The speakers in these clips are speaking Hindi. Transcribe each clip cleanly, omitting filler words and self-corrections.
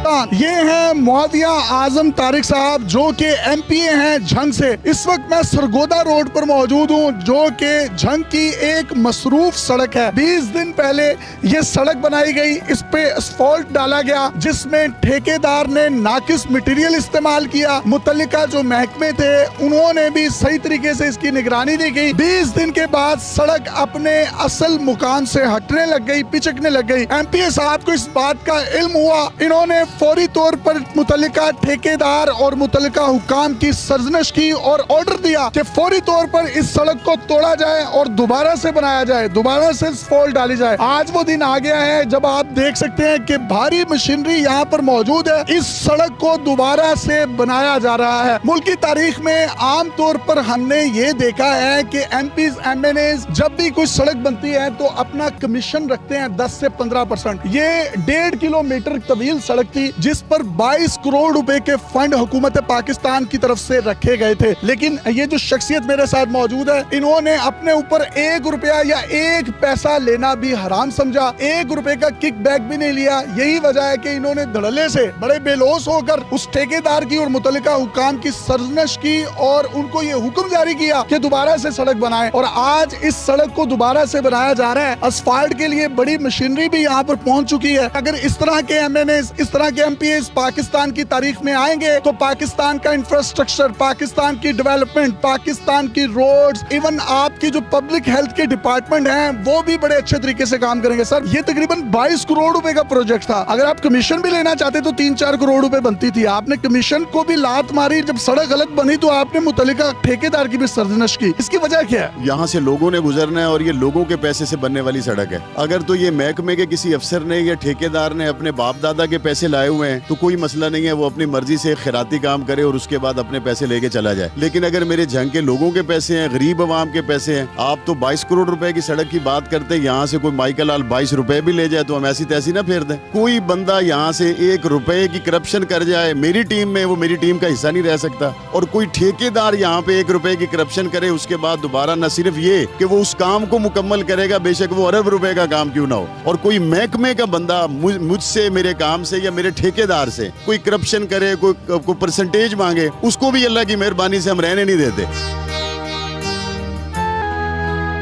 पाकिस्तान। ये हैं मुआविया आजम तारिक साहब जो कि MPA हैं झंग से। इस वक्त मैं सरगोदा रोड पर मौजूद हूँ जो कि झंग की एक मसरूफ सड़क है। 20 दिन पहले ये सड़क बनाई गई, इस पे असफॉल्ट डाला गया जिसमें ठेकेदार ने नाकिस मटेरियल इस्तेमाल किया। मुतल्लिका जो महकमे थे उन्होंने भी सही तरीके से इसकी निगरानी नहीं की। 20 दिन के बाद सड़क अपने असल मुकाम से हटने लग गई, पिचकने लग गई। MPA साहब को इस बात का इल्म हुआ, इन्होंने फौरी तौर पर मुतल्लिका ठेकेदार और मुतल्लिका हुकाम की सरजनश की और ऑर्डर दिया कि फौरी तौर पर इस सड़क को तोड़ा जाए और दोबारा से बनाया जाए, दोबारा से फॉल्ट डाली जाए। आज वो दिन आ गया है जब आप देख सकते हैं कि भारी मशीनरी यहाँ पर मौजूद है। इस सड़क को दोबारा से बनाया जा रहा है। मुल्क की तारीख में आम तौर पर हमने ये देखा है कि MPs MNAs जब भी कोई सड़क बनती है तो अपना कमीशन रखते हैं 10 से 15%। ये 1.5 किलोमीटर तवील सड़क थी जिस पर 22 करोड़ रुपए के फंड हुकूमत पाकिस्तान की तरफ से रखे गए थे। लेकिन ये जो शख्सियत मेरे साथ मौजूद है, इन्होंने अपने ऊपर 1 रुपया या 1 पैसा लेना भी हराम समझा, 1 रुपए का किक बैक भी नहीं लिया। यही वजह है कि इन्होंने धड़ल्ले से बड़े बेलोस होकर उस ठेकेदार की और मुतल्लिका हुकाम की सरजनश की और उनको ये हुक्म जारी किया कि दोबारा से सड़क बनाए। और आज इस सड़क को दोबारा से बनाया जा रहा है। असफाल्ट के लिए बड़ी मशीनरी भी यहाँ पर पहुंच चुकी है। अगर इस तरह के MNAs, इस तरह के MPAs पाकिस्तान की तारीख में आएंगे तो पाकिस्तान का इंफ्रास्ट्रक्चर, पाकिस्तान की डेवलपमेंट, पाकिस्तान की रोड्स, इवन आपकी जो पब्लिक हेल्थ के डिपार्टमेंट हैं वो भी बड़े अच्छे तरीके से काम करेंगे। सर ये तकरीबन 22 करोड़ रुपए का प्रोजेक्ट था। अगर आप कमीशन भी लेना चाहते तो 3-4 करोड़ रुपए बनती थी। आपने कमीशन को भी लात मारी। जब सड़क गलत बनी तो आपने मुतल्लिका ठेकेदार की भी सरजनश की। इसकी वजह क्या है? यहाँ से लोगों ने गुजरना है और ये लोगों के पैसे से बनने वाली सड़क है। अगर तो ये महकमे के किसी अफसर ने या ठेकेदार ने अपने बाप दादा के पैसे लाए हुए हैं तो कोई मसला नहीं है, वो अपनी मर्जी से खैराती काम करे और उसके बाद अपने पैसे लेके चला जाए। लेकिन अगर मेरे झंग के लोगों के पैसे हैं, गरीब अवाम के पैसे हैं, आप तो 22 करोड़ रुपए की सड़क की बात करते हैं, यहाँ से कोई माइकल लाल 22 रुपए भी ले जाए तो हम ऐसी तैसी ना फेर दें। कोई बंदा यहाँ से 1 रुपए की करप्शन कर जाए मेरी टीम में, वो मेरी टीम का हिस्सा नहीं रह सकता। और कोई ठेकेदार यहाँ पे 1 रुपए की करप्शन करे उसके बाद दोबारा न सिर्फ ये कि वो उस काम को मुकम्मल करेगा, बेशक वो अरब रुपए का काम क्यों ना हो, और कोई महकमे का बंदा मुझसे, मेरे काम से या मेरे ठेकेदार से कोई करप्शन करे, कोई परसेंटेज मांगे, उसको भी अल्लाह की मेहरबानी से हम रहने नहीं देते।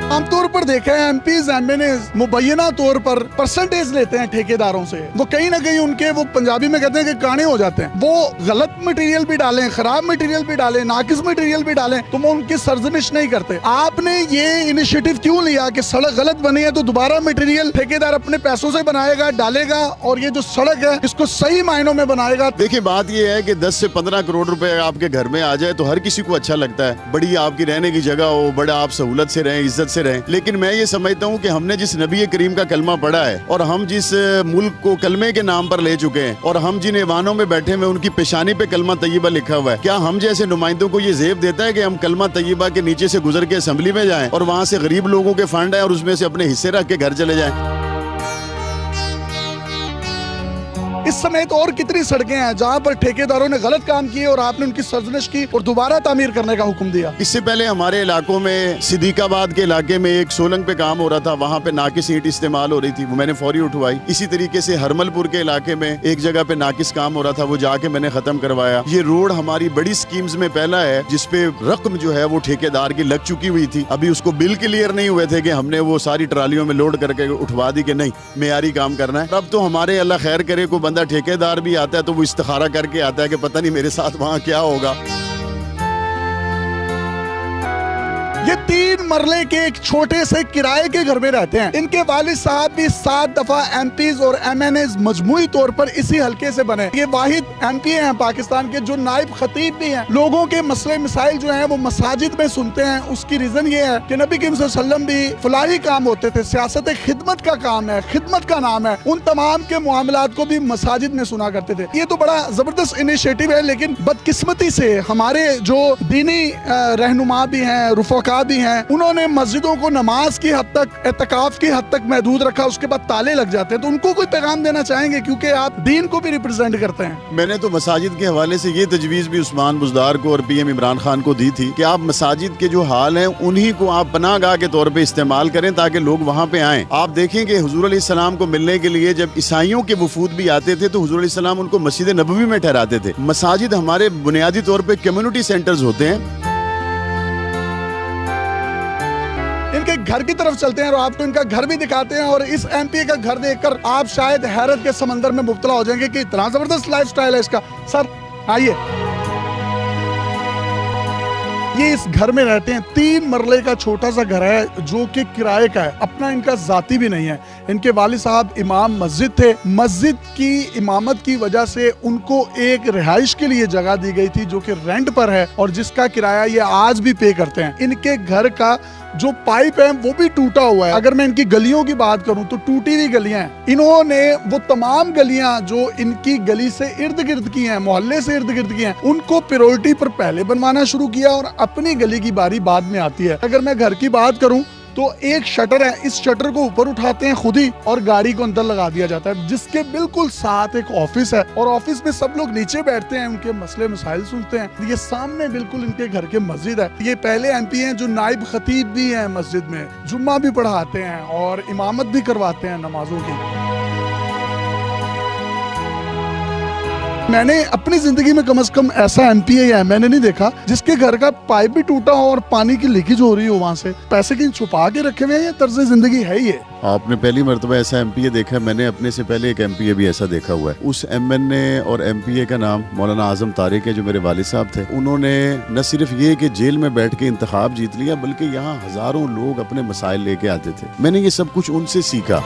आमतौर पर देखा है MPs MNAs मुबैना तौर पर परसेंटेज लेते हैं ठेकेदारों से। वो कहीं ना कहीं उनके, वो पंजाबी में कहते हैं कि काने हो जाते हैं। वो गलत मटेरियल भी डालें, खराब मटेरियल भी डालें, नाकिस मटेरियल भी डालें तो वो उनकी सरजनिश नहीं करते। आपने ये इनिशिएटिव क्यों लिया कि सड़क गलत बनी है तो दोबारा मटेरियल ठेकेदार अपने पैसों से बनाएगा, डालेगा और ये जो सड़क है इसको सही मायनों में बनाएगा? देखिए बात ये है कि 10 से 15 करोड़ रुपए आपके घर में आ जाए तो हर किसी को अच्छा लगता है। बड़ी आपकी रहने की जगह हो, बड़ा आप सहूलत से रहें, इज्जत से रहें। लेकिन मैं ये समझता हूँ कि हमने जिस नबी करीम का कलमा पढ़ा है और हम जिस मुल्क को कलमे के नाम पर ले चुके हैं और हम जिन ऐवानों में बैठे हुए उनकी पेशानी पे कलमा तैयबा लिखा हुआ है, क्या हम जैसे नुमाइंदों को ये ज़ेब देता है कि हम कलमा तैयबा के नीचे से गुजर के असेंबली में जाएं और वहाँ से गरीब लोगों के फंड है और उसमें से अपने हिस्से रख के घर चले जाएं? इस समेत और कितनी सड़कें हैं जहां पर ठेकेदारों ने गलत काम किए और आपने उनकी सरजनिश की और दोबारा तामीर करने का हुक्म दिया। इससे पहले हमारे इलाकों में सिद्दीकाबाद के इलाके में एक सोलंग पे काम हो रहा था, वहाँ पे नाकिस ईंट इस्तेमाल हो रही थी, वो मैंने फौरी उठवाई। इसी तरीके से हरमलपुर के इलाके में एक जगह पे नाकिस काम हो रहा था, वो जाके मैंने खत्म करवाया। ये रोड हमारी बड़ी स्कीम्स में पहला है जिसपे रकम जो है वो ठेकेदार की लग चुकी हुई थी। अभी उसको बिल क्लियर नहीं हुए थे कि हमने वो सारी ट्रालियों में लोड करके उठवा दी कि नहीं मेयारी काम करना है। अब तो हमारे अल्लाह खैर करे को बंदा ठेकेदार भी आता है तो वो इस्तिखारा करके आता है कि पता नहीं मेरे साथ वहां क्या होगा। ये 3 मरले के एक छोटे से किराए के घर में रहते हैं। इनके वालिद साहब भी 7 दफा MPs और MNAs मजमूई तौर पर इसी हल्के से बने। ये वाहिद MPA हैं पाकिस्तान के जो नाइब खतीब भी हैं। लोगों के मसले मिसाइल जो हैं वो मसाजिद में सुनते हैं। उसकी रीजन ये है कि नबी करीम सल्लल्लाहु अलैहि वसल्लम भी फलाही काम होते थे, सियासत खिदमत का काम है, खिदमत का नाम है, उन तमाम के मामलात को भी मसाजिद में सुना करते थे। ये तो बड़ा जबरदस्त इनिशिएटिव है, लेकिन बदकिस्मती से हमारे जो दीनी रहनुमा भी हैं, रुफका शुरका भी हैं, उन्होंने मस्जिदों को नमाज की हद तक, एतकाफ की हद तक महदूद रखा, उसके बाद ताले लग जाते हैं। तो उनको कोई पैगाम देना चाहेंगे, क्योंकि आप दीन को भी रिप्रेजेंट करते हैं। मैंने तो मसाजिद के हवाले से ये तजवीज़ भी उस्मान बुज़दार को और PM इमरान खान को दी थी कि आप मसाजिद के जो हाल हैं उन्हीं को आप पनाहगाह के तौर पे इस्तेमाल करें ताकि लोग वहाँ पे आएँ। आप देखें कि हुजूर अलैहिस्सलाम को मिलने के लिए जब ईसाइयों के वफूद भी आते थे तो हुजूर अलैहिस्सलाम उनको मस्जिद नबवी में ठहराते थे। मसाजिद हमारे बुनियादी तौर पे कम्युनिटी सेंटर्स होते हैं। इनके घर की तरफ चलते हैं और आपको इनका घर भी दिखाते हैं, और इस MP का घर देखकर आप शायद हैरत के समंदर में मुब्तला हो जाएंगे कि इतना जबरदस्त लाइफस्टाइल है इसका। सर आइए, ये इस घर में रहते हैं। 3 मरले का छोटा सा घर है जो कि किराए का है, अपना इनका जाती भी नहीं है। इनके वालिद साहब इमाम मस्जिद थे। मस्जिद की इमामत की वजह से उनको एक रिहाइश के लिए जगह दी गई थी जो कि रेंट पर है और जिसका किराया ये आज भी पे करते हैं। इनके घर का जो पाइप है वो भी टूटा हुआ है। अगर मैं इनकी गलियों की बात करूं तो टूटी हुई गलियां हैं। इन्होंने वो तमाम गलियां जो इनकी गली से इर्द गिर्द की हैं, मोहल्ले से इर्द गिर्द की हैं, उनको प्रायोरिटी पर पहले बनवाना शुरू किया और अपनी गली की बारी बाद में आती है। अगर मैं घर की बात करूं तो एक शटर है, इस शटर को ऊपर उठाते हैं खुद ही और गाड़ी को अंदर लगा दिया जाता है, जिसके बिल्कुल साथ एक ऑफिस है और ऑफिस में सब लोग नीचे बैठते हैं, उनके मसले मसाइल सुनते हैं। ये सामने बिल्कुल इनके घर के मस्जिद है। ये पहले MP हैं जो नाइब खतीब भी हैं, मस्जिद में जुम्मा भी पढ़ाते हैं और इमामत भी करवाते हैं नमाजों की। मैंने अपनी जिंदगी में कम से कम ऐसा MPA या मैंने नहीं देखा जिसके घर का पाइप भी टूटा हो और पानी की लीकेज हो रही हो। वहाँ से पैसे कहीं छुपा के रखे हुए हैं, ये तर्ज जिंदगी है ये। आपने पहली मरतबा ऐसा MPA देखा है? मैंने अपने से पहले एक MPA भी ऐसा देखा हुआ है। उस MNA और MPA का नाम मौलाना आजम तारिक है जो मेरे वालिद साहब थे। उन्होंने न सिर्फ ये कि जेल में बैठ के इंतखाब जीत लिया बल्कि यहाँ हजारों लोग अपने मसाइल लेके आते थे। मैंने ये सब कुछ उनसे सीखा।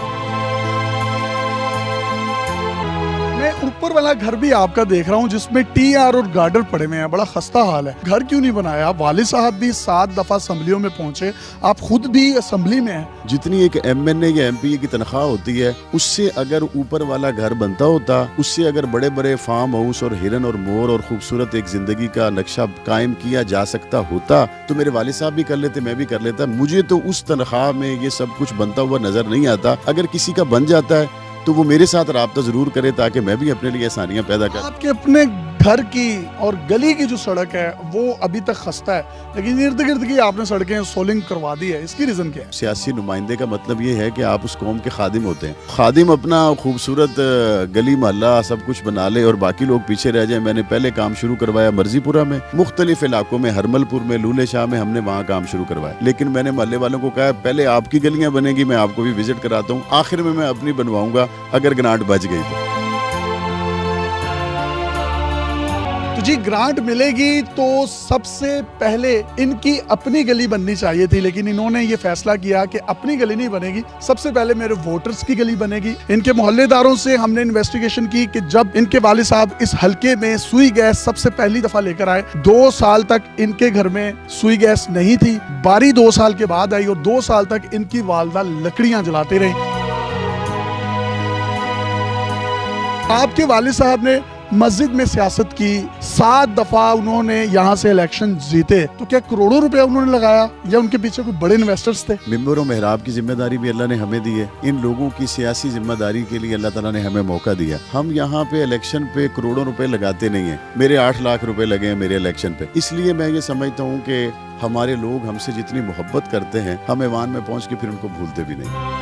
ऊपर वाला घर भी आपका देख रहा हूँ जिसमें TR और गार्डर पड़े हुए हैं, बड़ा खस्ता हाल है। घर क्यों नहीं बनाया? वालिद साहब भी 7 दफा असम्बलियों में पहुंचे, आप खुद भी असम्बली में हैं। जितनी एक MNA या MPA की तनख्वाह होती है उससे अगर ऊपर वाला घर बनता होता, उससे अगर बड़े बड़े फार्म हाउस और हिरन और मोर और खूबसूरत एक जिंदगी का नक्शा कायम किया जा सकता होता तो मेरे वालिद साहब भी कर लेते, मैं भी कर लेता। मुझे तो उस तनख्वाह में ये सब कुछ बनता हुआ नजर नहीं आता। अगर किसी का बन जाता है तो वो मेरे साथ राब्ता जरूर करे ताकि मैं भी अपने लिए आसानियां पैदा कर। आपके अपने घर की और गली की जो सड़क है वो अभी तक खस्ता है, लेकिन इर्द गिर्द की आपने सड़कें सोलिंग करवा दी है, इसकी रीजन क्या है? सियासी नुमाइंदे का मतलब ये है कि आप उस कौम के खादिम होते हैं। खादिम अपना खूबसूरत गली मोहल्ला सब कुछ बना ले और बाकी लोग पीछे रह जाए। मैंने पहले काम शुरू करवाया मर्जीपुरा में, मुख्तलिफ इलाकों में, हरमलपुर में, लूले शाह में, हमने वहाँ काम शुरू करवाया। लेकिन मैंने मोहल्ले वालों को कहा पहले आपकी गलियां बनेगी, मैं आपको भी विजिट कराता हूँ, आखिर में मैं अपनी बनवाऊंगा अगर ग्रांट बच गई तो जी ग्रांट मिलेगी तो सबसे पहले इनकी अपनी गली बननी चाहिए थी, लेकिन इन्होंने ये फैसला किया कि अपनी गली नहीं बनेगी, सबसे पहले मेरे वोटर्स की गली बनेगी। इनके मोहल्लेदारों से हमने इन्वेस्टिगेशन की कि जब इनके वालिद साहब इस हलके में सुई गैस सबसे पहली दफा लेकर आए, 2 साल तक इनके घर में सुई गैस नहीं थी। बारी 2 साल के बाद आई और 2 साल तक इनकी वालदा लकड़ियां जलाते रही। आपके वालिद साहब ने मस्जिद में सियासत की, 7 दफा उन्होंने यहाँ से इलेक्शन जीते, तो क्या करोड़ों रुपया उन्होंने लगाया या उनके पीछे कोई बड़े इन्वेस्टर्स थे? मिंबर और मेहराब की जिम्मेदारी भी अल्लाह ने हमें दी है। इन लोगों की सियासी जिम्मेदारी के लिए अल्लाह ताला ने हमें मौका दिया। हम यहाँ पे इलेक्शन पे करोड़ों रुपए लगाते नहीं है। मेरे 8 लाख रुपए लगे हैं मेरे इलेक्शन पे। इसलिए मैं ये समझता हूँ कि हमारे लोग हमसे जितनी मोहब्बत करते हैं हम ऐवान में पहुँच के फिर उनको भूलते भी नहीं।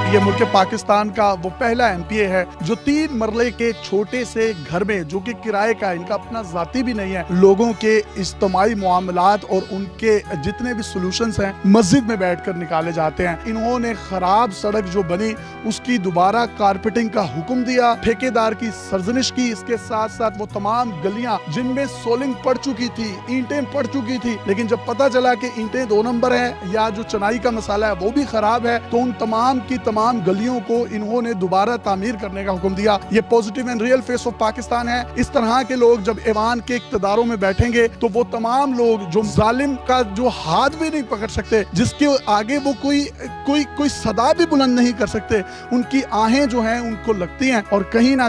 ये मुल्क पाकिस्तान का वो पहला MPA है जो 3 मरले के छोटे से घर में, जो कि किराए का, इनका अपना जाती भी नहीं है, लोगों के इज्तिमाई मामलात और उनके जितने भी सॉल्यूशंस हैं मस्जिद में बैठकर निकाले जाते हैं। इन्होंने खराब सड़क जो बनी उसकी दोबारा कारपेटिंग का हुक्म दिया, ठेकेदार की सरजनिश की। इसके साथ साथ वो तमाम गलियां जिनमें सोलिंग पड़ चुकी थी, ईंटें पड़ चुकी थी, लेकिन जब पता चला कि ईंटें 2 नंबर है या जो चनाई का मसाला है वो भी खराब है, तो उन तमाम की तमाम गलियों को इन्होंने दोबारा तामीर करने का हुक्म दिया। ये positive and real face of Pakistan है। इस तरह के लोग जब ऐवान के इक्तदारों में बैठेंगे तो वो तमाम लोग जो जालिम का जो हाथ भी नहीं पकड़ सकते, जिसके आगे वो कोई सदा भी बुलंद नहीं कर सकते, उनकी आहें जो हैं उनको लगती हैं और कहीं ना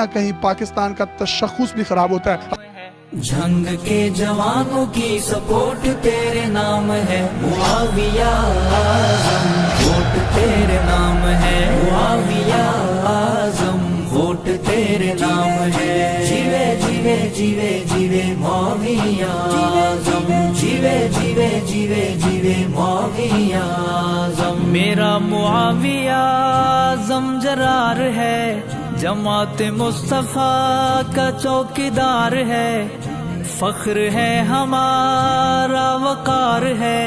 कहीं पाकिस्तान का तशख़्ख़ुस भी खराब होता है। झंग के जवानों की सपोर्ट तेरे नाम है मुआविया आज़म, वोट तेरे नाम है मुआविया आज़म, वोट तेरे नाम है। जीवे जीवे जीवे जीवे मुआविया आज़म, जीवे जीवे जीवे जीवे मुआविया आज़म। मेरा मुआविया आज़म जरार है, जमात मुस्तफा का चौकीदार है, फख्र है हमारा वकार है,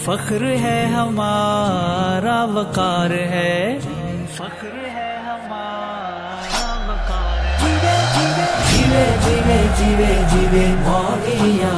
फख्र है हमारा वकार है, फख्र है हमारा वकार है। जीवे जीवे जीवे जीवे जीवे मौलिया